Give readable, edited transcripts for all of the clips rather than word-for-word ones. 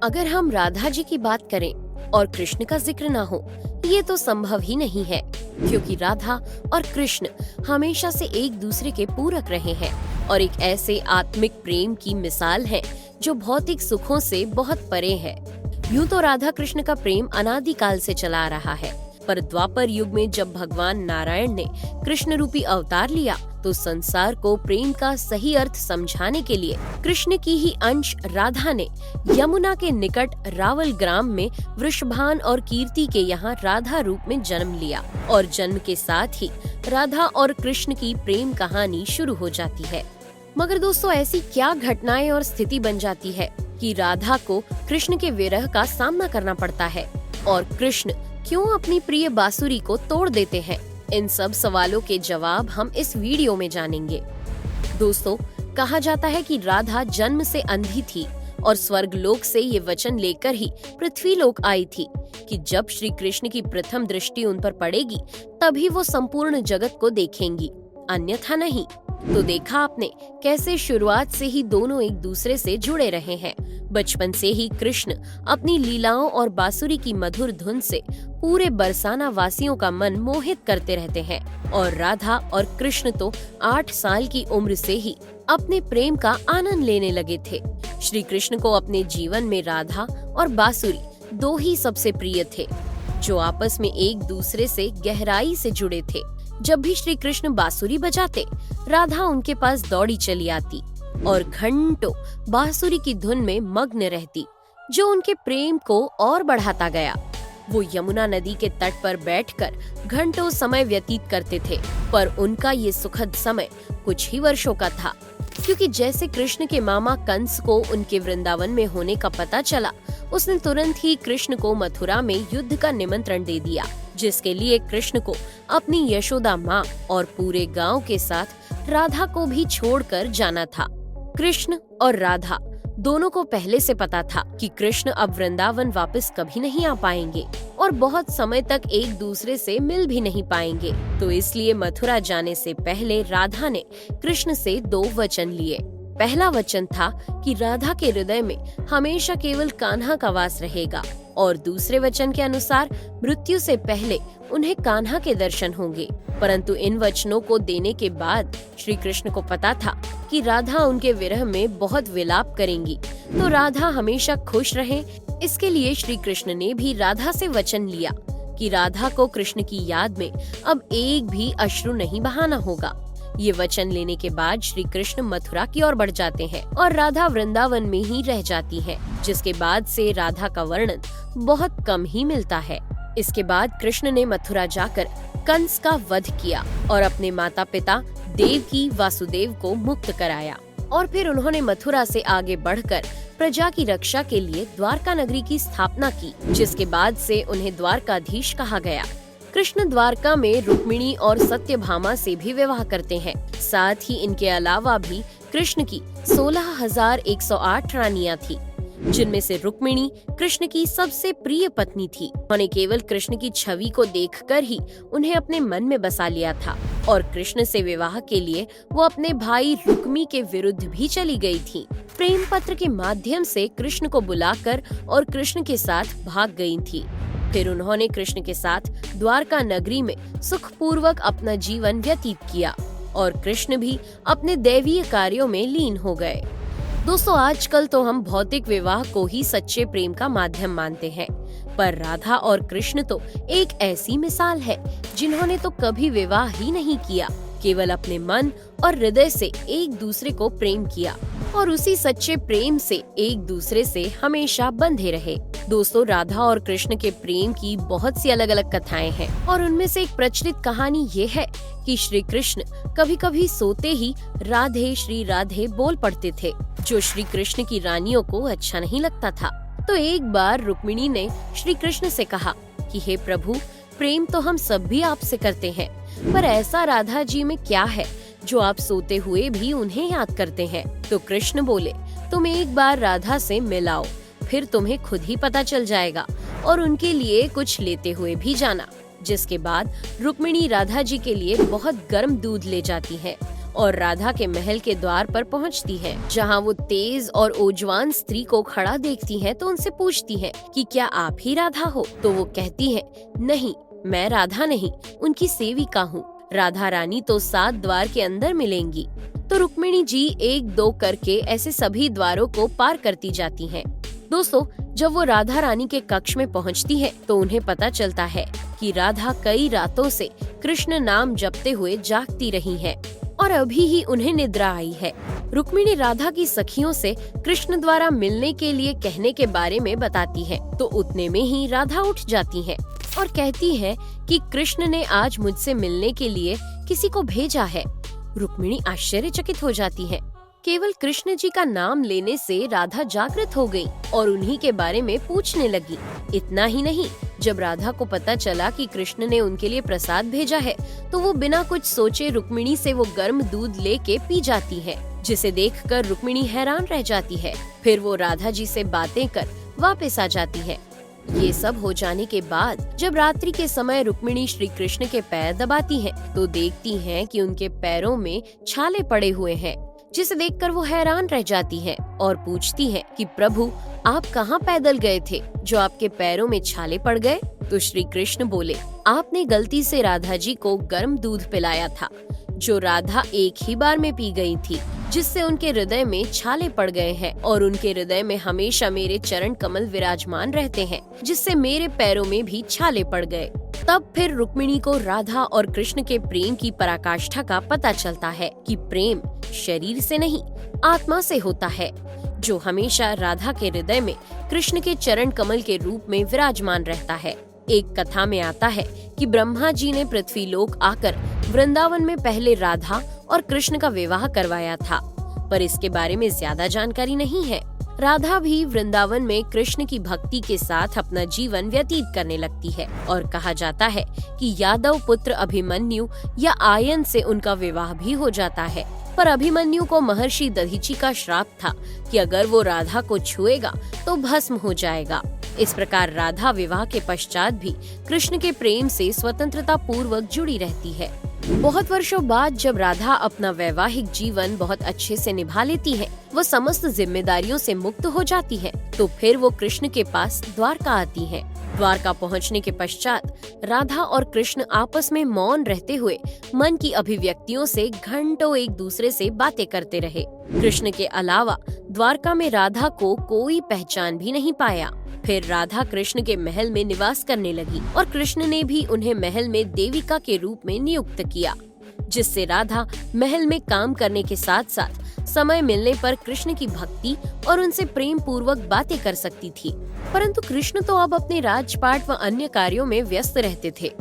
अगर हम राधा जी की बात करें और कृष्ण का जिक्र ना हो, ये तो संभव ही नहीं है, क्योंकि राधा और कृष्ण हमेशा से एक दूसरे के पूरक रहे हैं और एक ऐसे आत्मिक प्रेम की मिसाल है जो भौतिक सुखों से बहुत परे है। यूं तो राधा कृष्ण का प्रेम अनादिकाल से चला आ रहा है, पर द्वापर युग में जब भगवान नारायण ने कृष्ण रूपी अवतार लिया तो संसार को प्रेम का सही अर्थ समझाने के लिए कृष्ण की ही अंश राधा ने यमुना के निकट रावल ग्राम में वृषभान और कीर्ति के यहाँ राधा रूप में जन्म लिया और जन्म के साथ ही राधा और कृष्ण की प्रेम कहानी शुरू हो जाती है। मगर दोस्तों, ऐसी क्या घटनाएं और स्थिति बन जाती है कि राधा को कृष्ण के विरह का सामना करना पड़ता है और कृष्ण क्यों अपनी प्रिय बांसुरी को तोड़ देते हैं? इन सब सवालों के जवाब हम इस वीडियो में जानेंगे। दोस्तों, कहा जाता है कि राधा जन्म से अंधी थी और स्वर्ग लोक से ये वचन लेकर ही पृथ्वी लोक आई थी कि जब श्री कृष्ण की प्रथम दृष्टि उन पर पड़ेगी तभी वो संपूर्ण जगत को देखेंगी, अन्यथा नहीं। तो देखा आपने कैसे शुरुआत से ही दोनों एक दूसरे से जुड़े रहे हैं। बचपन से ही कृष्ण अपनी लीलाओं और बांसुरी की मधुर धुन से पूरे बरसाना वासियों का मन मोहित करते रहते हैं और राधा और कृष्ण तो 8 साल की उम्र से ही अपने प्रेम का आनंद लेने लगे थे। श्री कृष्ण को अपने जीवन में राधा और बांसुरी दो ही सबसे प्रिय थे, जो आपस में एक दूसरे से गहराई से जुड़े थे। जब भी श्री कृष्ण बांसुरी बजाते, राधा उनके पास दौड़ी चली आती और घंटों बांसुरी की धुन में मग्न रहती, जो उनके प्रेम को और बढ़ाता गया। वो यमुना नदी के तट पर बैठकर घंटों समय व्यतीत करते थे, पर उनका ये सुखद समय कुछ ही वर्षों का था, क्योंकि जैसे कृष्ण के मामा कंस को उनके वृंदावन में होने का पता चला, उसने तुरंत ही कृष्ण को मथुरा में युद्ध का निमंत्रण दे दिया, जिसके लिए कृष्ण को अपनी यशोदा माँ और पूरे गांव के साथ राधा को भी छोड़कर जाना था। कृष्ण और राधा दोनों को पहले से पता था कि कृष्ण अब वृंदावन वापस कभी नहीं आ पाएंगे और बहुत समय तक एक दूसरे से मिल भी नहीं पाएंगे, तो इसलिए मथुरा जाने से पहले राधा ने कृष्ण से 2 वचन लिए। पहला वचन था कि राधा के हृदय में हमेशा केवल कान्हा का वास रहेगा और दूसरे वचन के अनुसार मृत्यु से पहले उन्हें कान्हा के दर्शन होंगे। परंतु इन वचनों को देने के बाद श्री कृष्ण को पता था कि राधा उनके विरह में बहुत विलाप करेंगी, तो राधा हमेशा खुश रहे, इसके लिए श्री कृष्ण ने भी राधा से वचन लिया कि राधा को कृष्ण की याद में अब एक भी अश्रु नहीं बहाना होगा। ये वचन लेने के बाद श्री कृष्ण मथुरा की ओर बढ़ जाते हैं और राधा वृंदावन में ही रह जाती है, जिसके बाद से राधा का वर्णन बहुत कम ही मिलता है। इसके बाद कृष्ण ने मथुरा जाकर कंस का वध किया और अपने माता पिता देवकी वासुदेव को मुक्त कराया और फिर उन्होंने मथुरा से आगे बढ़कर प्रजा की रक्षा के लिए द्वारका नगरी की स्थापना की, जिसके बाद से उन्हें द्वारकाधीश कहा गया। कृष्ण द्वारका में रुक्मिणी और सत्यभामा से भी विवाह करते हैं। साथ ही इनके अलावा भी कृष्ण की 16,108 रानियां थी, जिनमें से रुक्मिणी कृष्ण की सबसे प्रिय पत्नी थी। उन्होंने केवल कृष्ण की छवि को देखकर ही उन्हें अपने मन में बसा लिया था और कृष्ण से विवाह के लिए वो अपने भाई रुक्मी के विरुद्ध भी चली गई थी। प्रेम पत्र के माध्यम से कृष्ण को बुलाकर और कृष्ण के साथ भाग गई थी। फिर उन्होंने कृष्ण के साथ द्वारका नगरी में सुखपूर्वक अपना जीवन व्यतीत किया और कृष्ण भी अपने दैवीय कार्यों में लीन हो गए। दोस्तों, आजकल तो हम भौतिक विवाह को ही सच्चे प्रेम का माध्यम मानते हैं, पर राधा और कृष्ण तो एक ऐसी मिसाल है जिन्होंने तो कभी विवाह ही नहीं किया, केवल अपने मन और हृदय से एक दूसरे को प्रेम किया और उसी सच्चे प्रेम से एक दूसरे से हमेशा बंधे रहे। दोस्तों, राधा और कृष्ण के प्रेम की बहुत सी अलग अलग कथाएं हैं और उनमें से एक प्रचलित कहानी ये है कि श्री कृष्ण कभी कभी सोते ही राधे श्री राधे बोल पड़ते थे, जो श्री कृष्ण की रानियों को अच्छा नहीं लगता था। तो एक बार रुक्मिणी ने श्री कृष्ण से कहा कि हे प्रभु, प्रेम तो हम सब भी आपसे करते हैं, पर ऐसा राधा जी में क्या है जो आप सोते हुए भी उन्हें याद करते हैं? तो कृष्ण बोले, तुम एक बार राधा से मिलाओ, फिर तुम्हें खुद ही पता चल जाएगा और उनके लिए कुछ लेते हुए भी जाना। जिसके बाद रुक्मिणी राधा जी के लिए बहुत गर्म दूध ले जाती है और राधा के महल के द्वार पर पहुंचती है, जहां वो तेज और ओजवान स्त्री को खड़ा देखती है तो उनसे पूछती है कि क्या आप ही राधा हो? तो वो कहती है, नहीं, मैं राधा नहीं, उनकी सेविका हूँ। राधा रानी तो 7 द्वार के अंदर मिलेंगी। तो रुक्मिणी जी 1-2 करके ऐसे सभी द्वारों को पार करती जाती हैं। दोस्तों, जब वो राधा रानी के कक्ष में पहुंचती है तो उन्हें पता चलता है कि राधा कई रातों से कृष्ण नाम जपते हुए जागती रही है और अभी ही उन्हें निद्रा आई है। रुक्मिणी राधा की सखियों से कृष्ण द्वारा मिलने के लिए कहने के बारे में बताती है तो उतने में ही राधा उठ जाती है और कहती है कि कृष्ण ने आज मुझसे मिलने के लिए किसी को भेजा है। रुक्मिणी आश्चर्यचकित हो जाती है। केवल कृष्ण जी का नाम लेने से राधा जागृत हो गई और उन्हीं के बारे में पूछने लगी। इतना ही नहीं, जब राधा को पता चला कि कृष्ण ने उनके लिए प्रसाद भेजा है तो वो बिना कुछ सोचे रुक्मिणी से वो गर्म दूध लेके पी जाती है, जिसे देखकर रुक्मिणी हैरान रह जाती है। फिर वो राधा जी से बातें कर वापस आ जाती है। ये सब हो जाने के बाद जब रात्रि के समय रुक्मिणी श्री कृष्ण के पैर दबाती हैं, तो देखती हैं कि उनके पैरों में छाले पड़े हुए हैं, जिसे देखकर वो हैरान रह जाती है और पूछती है कि प्रभु, आप कहाँ पैदल गए थे जो आपके पैरों में छाले पड़ गए? तो श्री कृष्ण बोले, आपने गलती से राधा जी को गर्म दूध पिलाया था, जो राधा एक ही बार में पी गई थी, जिससे उनके हृदय में छाले पड़ गए हैं और उनके हृदय में हमेशा मेरे चरण कमल विराजमान रहते हैं, जिससे मेरे पैरों में भी छाले पड़ गए। तब फिर रुक्मिणी को राधा और कृष्ण के प्रेम की पराकाष्ठा का पता चलता है कि प्रेम शरीर से नहीं, आत्मा से होता है, जो हमेशा राधा के हृदय में कृष्ण के चरण कमल के रूप में विराजमान रहता है। एक कथा में आता है कि ब्रह्मा जी ने पृथ्वीलोक आकर वृंदावन में पहले राधा और कृष्ण का विवाह करवाया था, पर इसके बारे में ज्यादा जानकारी नहीं है। राधा भी वृंदावन में कृष्ण की भक्ति के साथ अपना जीवन व्यतीत करने लगती है और कहा जाता है कि यादव पुत्र अभिमन्यु या आयन से उनका विवाह भी हो जाता है। पर अभिमन्यु को महर्षि दधीची का श्राप था कि अगर वो राधा को छुएगा तो भस्म हो जाएगा। इस प्रकार राधा विवाह के पश्चात भी कृष्ण के प्रेम से स्वतंत्रता पूर्वक जुड़ी रहती है। बहुत वर्षों बाद जब राधा अपना वैवाहिक जीवन बहुत अच्छे से निभा लेती है, वो समस्त जिम्मेदारियों से मुक्त हो जाती है, तो फिर वो कृष्ण के पास द्वारका आती है। द्वारका पहुंचने के पश्चात राधा और कृष्ण आपस में मौन रहते हुए मन की अभिव्यक्तियों से घंटों एक दूसरे से बातें करते रहे। कृष्ण के अलावा द्वारका में राधा को कोई पहचान भी नहीं पाया। फिर राधा कृष्ण के महल में निवास करने लगी और कृष्ण ने भी उन्हें महल में देविका के रूप में नियुक्त किया, जिससे राधा महल में काम करने के साथ साथ समय मिलने पर कृष्ण की भक्ति और उनसे प्रेम पूर्वक बातें कर सकती थी। परंतु कृष्ण तो अब अपने राजपाट व अन्य कार्यों में व्यस्त रहते थे।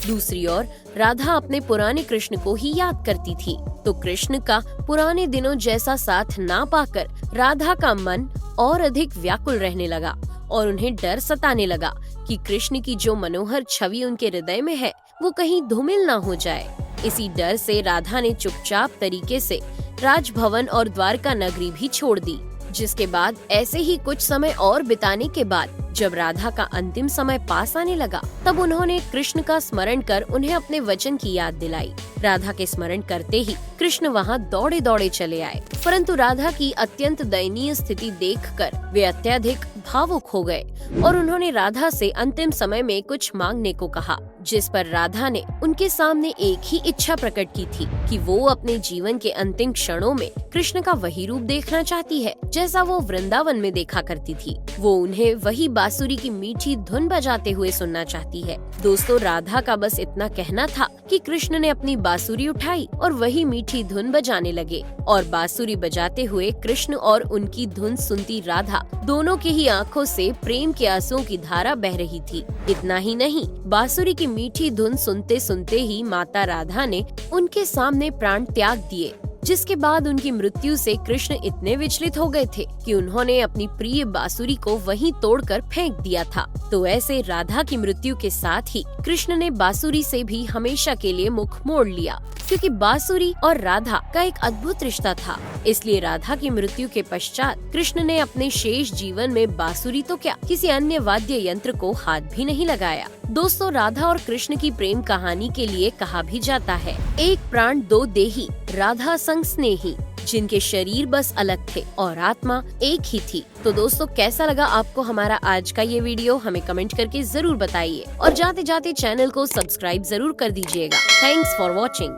दूसरी ओर राधा अपने पुराने कृष्ण को ही याद करती थी, तो कृष्ण का पुराने दिनों जैसा साथ ना पाकर राधा का मन और अधिक व्याकुल रहने लगा और उन्हें डर सताने लगा कि कृष्ण की जो मनोहर छवि उनके हृदय में है वो कहीं धूमिल ना हो जाए। इसी डर से राधा ने चुपचाप तरीके से राजभवन और द्वारका नगरी भी छोड़ दी। जिसके बाद ऐसे ही कुछ समय और बिताने के बाद जब राधा का अंतिम समय पास आने लगा, तब उन्होंने कृष्ण का स्मरण कर उन्हें अपने वचन की याद दिलाई। राधा के स्मरण करते ही कृष्ण वहां दौड़े दौड़े चले आए, परंतु राधा की अत्यंत दयनीय स्थिति देखकर वे अत्यधिक भावुक हो गए और उन्होंने राधा से अंतिम समय में कुछ मांगने को कहा, जिस पर राधा ने उनके सामने एक ही इच्छा प्रकट की थी कि वो अपने जीवन के अंतिम क्षणों में कृष्ण का वही रूप देखना चाहती है जैसा वो वृंदावन में देखा करती थी। वो उन्हें वही बांसुरी की मीठी धुन बजाते हुए सुनना चाहती है। दोस्तों, राधा का बस इतना कहना था कि कृष्ण ने अपनी बांसुरी उठाई और वही मीठी धुन बजाने लगे और बांसुरी बजाते हुए कृष्ण और उनकी धुन सुनती राधा दोनों की ही आंखों से प्रेम के आंसुओं की धारा बह रही थी। इतना ही नहीं, बांसुरी की मीठी धुन सुनते सुनते ही माता राधा ने उनके सामने प्राण त्याग दिए, जिसके बाद उनकी मृत्यु से कृष्ण इतने विचलित हो गए थे कि उन्होंने अपनी प्रिय बांसुरी को वहीं तोड़कर फेंक दिया था। तो ऐसे राधा की मृत्यु के साथ ही कृष्ण ने बांसुरी से भी हमेशा के लिए मुख मोड़ लिया। क्योंकि बांसुरी और राधा का एक अद्भुत रिश्ता था। इसलिए राधा की मृत्यु के पश्चात कृष्ण ने अपने शेष जीवन में बांसुरी तो क्या किसी अन्य वाद्य यंत्र को हाथ भी नहीं लगाया। दोस्तों, राधा और कृष्ण की प्रेम कहानी के लिए कहा भी जाता है, एक प्राण दो देही, राधा संग स्नेही, जिनके शरीर बस अलग थे और आत्मा एक ही थी। तो दोस्तों, कैसा लगा आपको हमारा आज का ये वीडियो, हमें कमेंट करके जरूर बताइए और जाते जाते चैनल को सब्सक्राइब जरूर कर दीजिएगा। Thanks for watching.